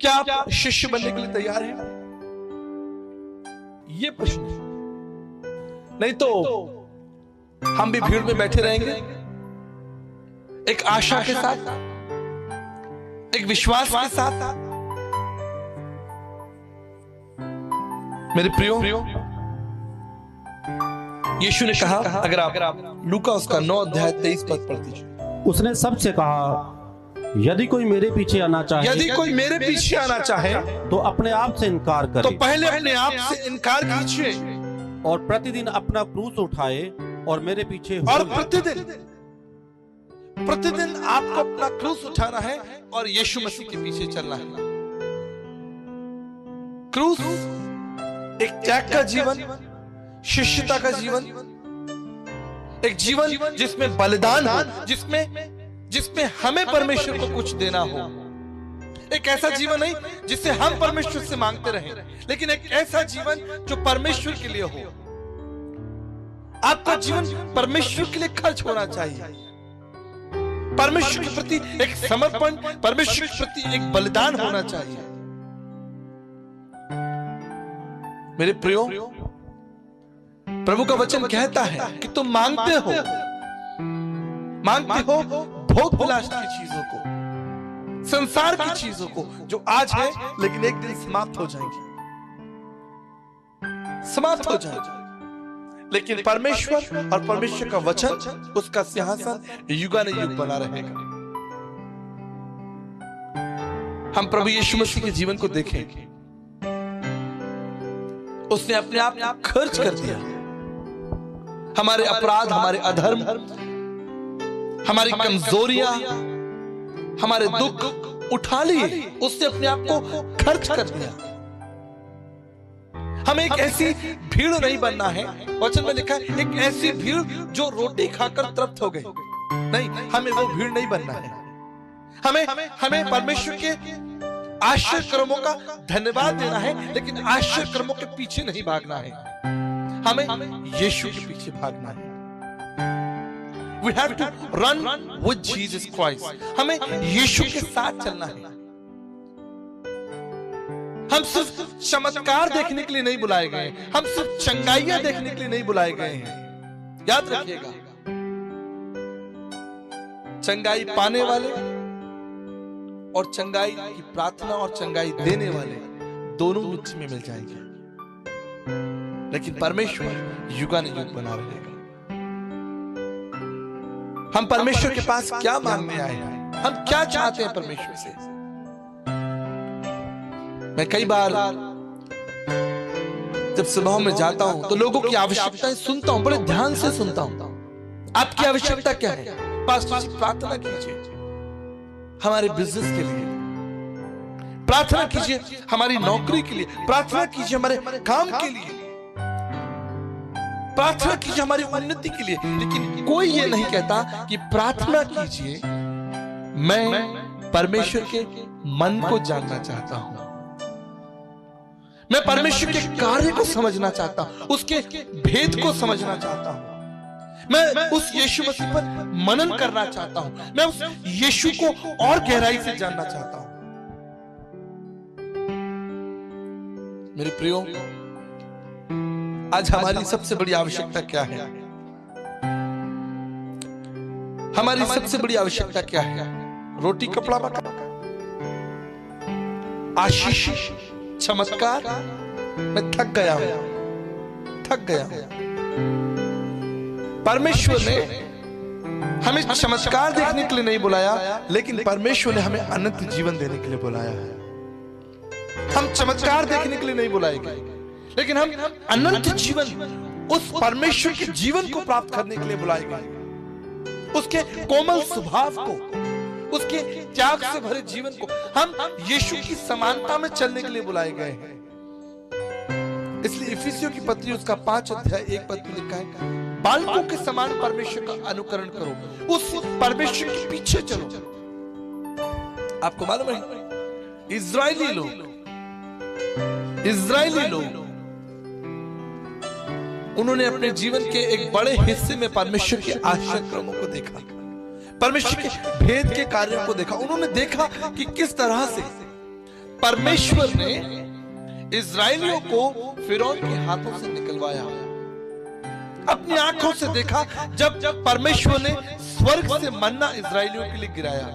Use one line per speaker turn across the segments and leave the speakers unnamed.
क्या आप शिष्य बनने के लिए तैयार हैं? ये प्रश्न है। नहीं तो हम भी भीड़ में बैठे रहेंगे, एक आशा के साथ, एक विश्वास के साथ। मेरे प्रियो, यीशु ने कहा, अगर आप लूका उसका 9 अध्याय 23 पद पढ़ दीजिए।
उसने सबसे कहा, यदि कोई मेरे पीछे आना चाहे तो अपने आप से इनकार करे।
तो पहले अपने आप से इनकार कीजिए
और प्रतिदिन अपना क्रूस उठाए और मेरे पीछे हो।
और प्रतिदिन आपको अपना क्रूस उठाना है और यीशु मसीह के पीछे चलना है। क्रूस एक त्याग का जीवन, शिष्यता का जीवन, एक जीवन जिसमें बलिदान हो, जिसमें हमें परमेश्वर को कुछ देना हो। एक ऐसा जीवन नहीं जिसे हम परमेश्वर से मांगते रहें, लेकिन एक ऐसा जीवन जो परमेश्वर के लिए हो। आपका जीवन परमेश्वर के लिए खर्च होना चाहिए, परमेश्वर के प्रति एक समर्पण, परमेश्वर के प्रति एक बलिदान होना चाहिए। मेरे प्रियो, प्रभु का वचन कहता है कि तुम मांगते हो भोग विलास की चीजों को, संसार की चीजों को, जो आज है लेकिन एक दिन समाप्त हो जाएंगी, लेकिन परमेश्वर और परमेश्वर का वचन, उसका सिंहासन युगानुयुग बना रहेगा। हम प्रभु यीशु मसीह के जीवन को देखें, उसने अपने आप खर्च कर दिया। हमारे अपराध, हमारे अधर्म, हमारी कमजोरियां, हमारे दुख उठा लिए, उसने अपने आप को खर्च कर दिया। हमें एक ऐसी भीड़ नहीं बनना है। वचन में लिखा है, एक ऐसी भीड़ जो रोटी खाकर तृप्त हो गई। नहीं, हमें वो भीड़ नहीं बनना है। हमें परमेश्वर के आश्चर्य कर्मों का धन्यवाद देना है, लेकिन आश्चर्य कर्मों के पीछे नहीं भागना है। हमें यीशु के पीछे भागना है। We have to run with Jesus Christ. हमें यीशु के साथ चलना है। हम सिर्फ चमत्कार देखने के लिए नहीं बुलाए गए, हम सिर्फ चंगाइयां देखने के लिए नहीं बुलाए गए हैं। याद रखिएगा, चंगाई पाने वाले और चंगाई की प्रार्थना और चंगाई देने वाले दोनों मिक्स में मिल जाएंगे, लेकिन परमेश्वर युगानुयुग बना रहेगा। हम परमेश्वर के पास क्या मांगने आए हैं? हम क्या चाहते हैं परमेश्वर से? मैं कई बार जब सभाओं में जाता हूं तो लोगों की आवश्यकताएं सुनता हूं, बड़े ध्यान से सुनता हूं। आपकी आवश्यकता क्या है? पास्टर जी, प्रार्थना कीजिए हमारे बिजनेस के लिए, प्रार्थना कीजिए हमारी नौकरी के लिए, प्रार्थना कीजिए हमारे काम के लिए, प्रार्थना कीजिए हमारी उन्नति के लिए। लेकिन कोई ये नहीं कहता कि प्रार्थना कीजिए, मैं परमेश्वर के मन को जानना चाहता हूं, मैं परमेश्वर के कार्य को समझना चाहता हूं, उसके भेद को समझना चाहता हूं, मैं उस यीशु मसीह पर मनन करना चाहता हूं, मैं उस यीशु को और गहराई से जानना चाहता हूं। मेरे प्रियो, आज हमारी सबसे बड़ी आवश्यकता क्या है? हमारी सबसे बड़ी आवश्यकता क्या है? रोटी, कपड़ा, मकान, आशीष, चमत्कार? मैं थक गया हूं। परमेश्वर ने हमें चमत्कार देखने के लिए नहीं बुलाया, लेकिन परमेश्वर ने हमें अनंत जीवन देने के लिए बुलाया है। हम चमत्कार देखने के लिए नहीं बुलाए गए, लेकिन हम अनंत जीवन, उस परमेश्वर के जीवन को प्राप्त करने के लिए बुलाए गए। उसके कोमल स्वभाव को, उसके त्याग से भरे जीवन को, हम यीशु की समानता में चलने के लिए बुलाए गए हैं। इसलिए इफिसियों की पत्री उसका 5 अध्याय 1 पद में लिखा है, बालकों के समान परमेश्वर का अनुकरण करो, उस परमेश्वर के पीछे चलो। आपको मालूम है, इजरायली लोग उन्होंने अपने जीवन के एक बड़े हिस्से में परमेश्वर के आश्चर्य कर्मों को देखा, परमेश्वर के भेद के कार्यों को देखा। उन्होंने देखा कि किस तरह से परमेश्वर ने इस्राएलियों को फिरौन के हाथों से निकलवाया। अपनी आंखों से देखा जब परमेश्वर ने स्वर्ग से मन्ना इस्राएलियों के लिए गिराया।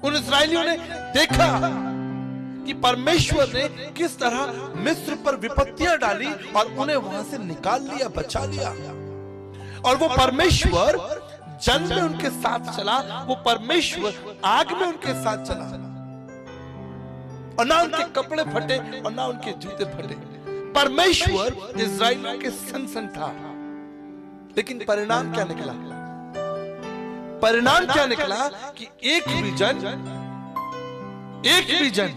उन इस्राएलियों ने देखा कि परमेश्वर ने किस तरह मिस्र पर विपत्तियां डाली और उन्हें वहां से निकाल लिया, बचा लिया। और वो परमेश्वर जल में उनके साथ चला, वो परमेश्वर आग में उनके साथ चला, और ना उनके कपड़े फटे और ना उनके जूते फटे। परमेश्वर इस्राएलियों के संग था। लेकिन परिणाम क्या निकला? परिणाम क्या निकला कि एक भी जन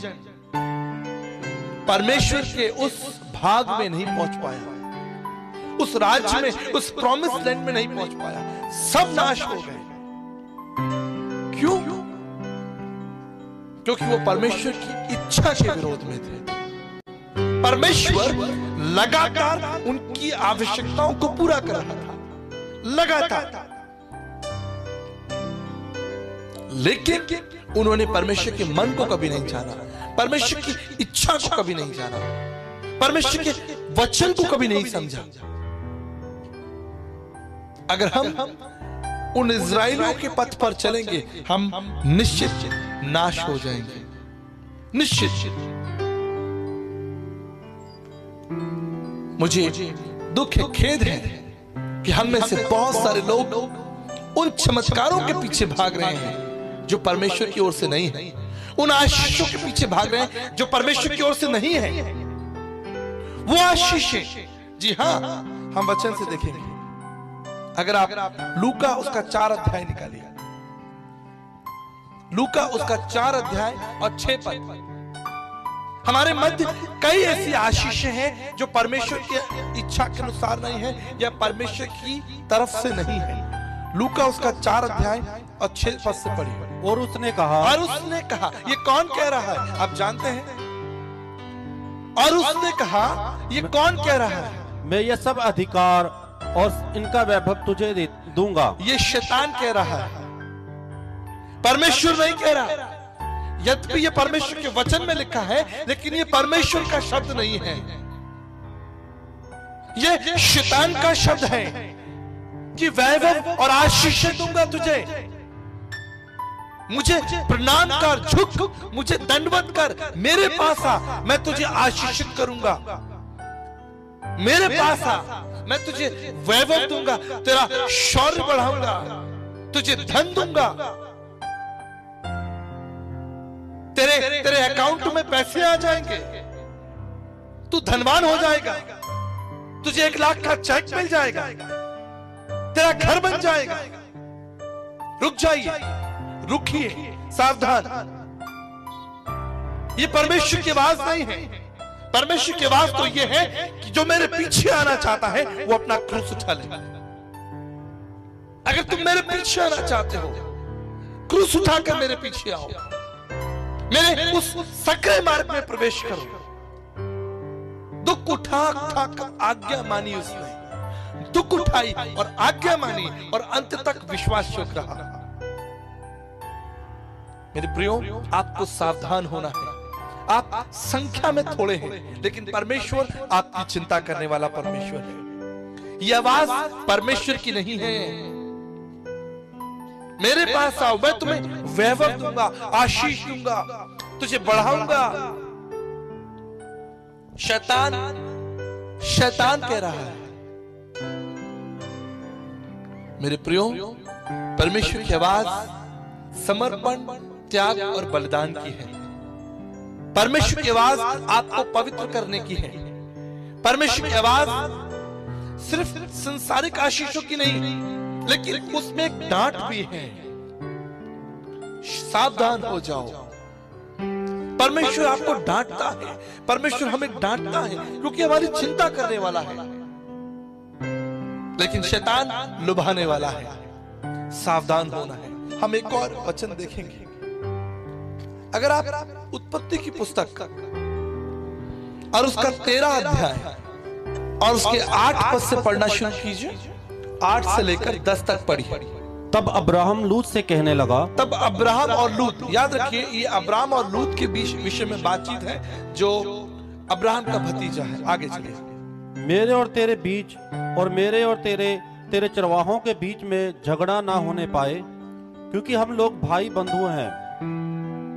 परमेश्वर के उस भाग में नहीं पहुंच पाया, उस राज्य में, उस प्रॉमिस लैंड में नहीं पहुंच पाया। सब नाश हो गए। क्यों? क्योंकि वो परमेश्वर की इच्छा के विरोध में थे। परमेश्वर लगातार उनकी आवश्यकताओं को पूरा कर रहा था, लगातार। लेकिन उन्होंने परमेश्वर के मन को कभी नहीं जाना, परमेश्वर की इच्छा को कभी नहीं जाना, परमेश्वर के वचन को कभी नहीं समझा। अगर हम उन इस्राएलियों के पथ पर चलेंगे, हम निश्चित नाश हो जाएंगे, निश्चित। मुझे दुख है, खेद है कि हम में से बहुत सारे लोग उन चमत्कारों के पीछे भाग रहे हैं जो परमेश्वर की ओर से नहीं है, उन आशीषों के पीछे भाग रहे हैं जो परमेश्वर की ओर से नहीं है। वो आशीषें, जी हां, हम वचन से देखेंगे। अगर आप लूका उसका 4 अध्याय निकालिए, लूका उसका 4 अध्याय और 6 पद। हमारे मध्य कई ऐसी आशीषें हैं जो परमेश्वर की इच्छा के अनुसार नहीं है या परमेश्वर की तरफ से नहीं है। लूका उसका 4 अध्याय और 6 पद से पढ़िए।
और उसने कहा,
ये कौन कह रहा है? आप जानते हैं? और उसने कहा, ये कौन कह रहा है?
मैं ये सब अधिकार और इनका वैभव तुझे दूंगा।
ये शैतान कह रहा है, परमेश्वर नहीं कह रहा। यद्यपि ये परमेश्वर के वचन में लिखा है, लेकिन ये परमेश्वर का शब्द नहीं है, ये शैतान का शब्द है कि वैभव और आशीष दूंगा तुझे। मुझे प्रणाम कर, झुक, मुझे दंडवत कर, मेरे पास आ, मैं तुझे आशीषित करूंगा। मेरे पास आ, मैं तुझे वैभव दूंगा, तेरा शौर्य बढ़ाऊंगा, तुझे धन दूंगा, तेरे अकाउंट में पैसे आ जाएंगे, तू धनवान हो जाएगा, तुझे 1 लाख का चेक मिल जाएगा, तेरा घर बन जाएगा। रुक जाइए, रुकिए, सावधान। ये परमेश्वर की आवाज नहीं है। परमेश्वर की आवाज तो ये है कि जो मेरे पीछे आना चाहता है वो अपना क्रूस उठा ले। अगर तुम मेरे पीछे आना चाहते हो, क्रूस उठाकर मेरे पीछे आओ, मेरे उस सकरे मार्ग में प्रवेश करो। दुख उठा आज्ञा मानी उसने, दुख उठाई और आज्ञा मानी और अंत तक विश्वासयोग्य रहा। मेरे प्रियो, आपको सावधान होना है। आप संख्या में थोड़े हैं, लेकिन परमेश्वर आपकी चिंता करने वाला परमेश्वर है। यह आवाज परमेश्वर की नहीं है। मेरे पास आओ, मैं तुम्हें वैभव दूंगा, आशीष दूंगा, तुझे बढ़ाऊंगा। शैतान कह रहा है। मेरे प्रियो, परमेश्वर की आवाज समर्पण, त्याग और बलिदान की है। परमेश्वर की आवाज आपको पवित्र करने की है। परमेश्वर की आवाज सिर्फ संसारिक आशीषों की नहीं, लेकिन उसमें एक डांट भी है। सावधान हो जाओ, परमेश्वर आपको डांटता है, परमेश्वर हमें डांटता है क्योंकि हमारी चिंता करने वाला है, लेकिन शैतान लुभाने वाला है। सावधान होना है। हम एक और वचन देखेंगे। अगर आप उत्पत्ति की पुस्तक और उसका 13 अध्याय और उसके 8 पद से पढ़ना शुरू कीजिए, 8 से लेकर 10 तक पढ़िए।
तब अब्राहम लूत से कहने लगा,
तब अब्राहम और लूत, याद रखिए ये अब्राहम और लूत के बीच विषय में बातचीत है, जो अब्राहम का भतीजा है। आगे चलिए।
मेरे और तेरे बीच और मेरे और तेरे चरवाहों के बीच में झगड़ा ना होने पाए, क्योंकि हम लोग भाई बंधु हैं।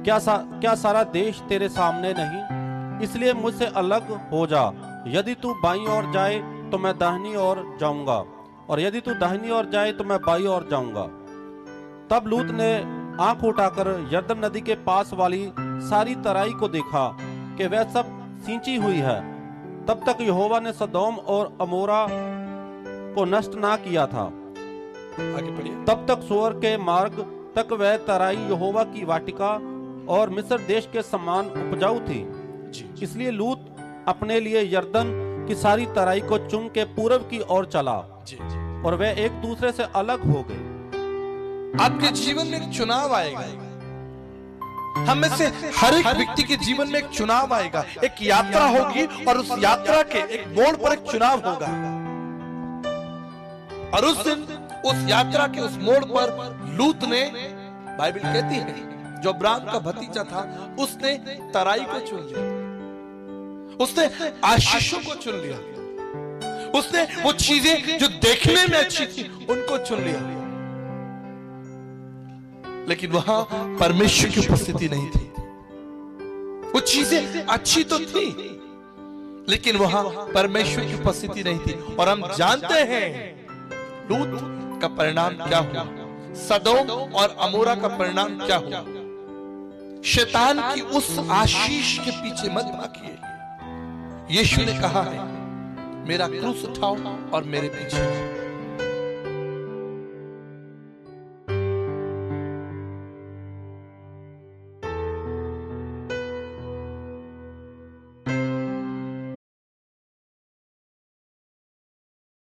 क्या सारा देश तेरे सामने नहीं? इसलिए मुझसे अलग हो जा। यदि तू बाईं ओर जाए तो मैं दाहिनी ओर जाऊंगा, और यदि तू दाहिनी ओर जाए तो मैं बाईं ओर जाऊंगा। तब लूत ने आंख उठाकर यरदन नदी के पास वाली सारी तराई को देखा कि वह सब सींची हुई है। तब तक यहोवा ने सदोम और अमोरा को नष्ट ना किया था।
आगे पढ़िए।
तब तक सोअर के मार्ग तक वह तराई यहोवा की वाटिका और मिस्र देश के समान उपजाऊ थी। इसलिए लूत अपने लिए यरदन की सारी तराई को चुन के पूरब की ओर चला, और वे एक दूसरे से अलग हो गए।
आपके जीवन में एक चुनाव आएगा। हम में से हर एक व्यक्ति के जीवन में एक चुनाव आएगा, एक यात्रा होगी, और उस यात्रा के एक मोड़ पर एक चुनाव होगा। और उस दिन उस यात्रा के उस मोड़ पर लूत ने, बाइबल कहती है, जो अब्राहम का भतीजा था, उसने तराई को चुन लिया, उसने आशीषों को चुन लिया, उसने वो चीजें जो देखने में अच्छी थी उनको चुन लिया। लेकिन वहां परमेश्वर की उपस्थिति नहीं थी। वो चीजें अच्छी तो थी, लेकिन वहां परमेश्वर की उपस्थिति नहीं थी। और हम जानते हैं लूत का परिणाम क्या हुआ, सदोम और अमोरा का परिणाम क्या हुआ। शैतान की उस आशीष के पीछे मत भागिए। यीशु ने कहा है, मेरा क्रूस उठाओ और मेरे पीछे।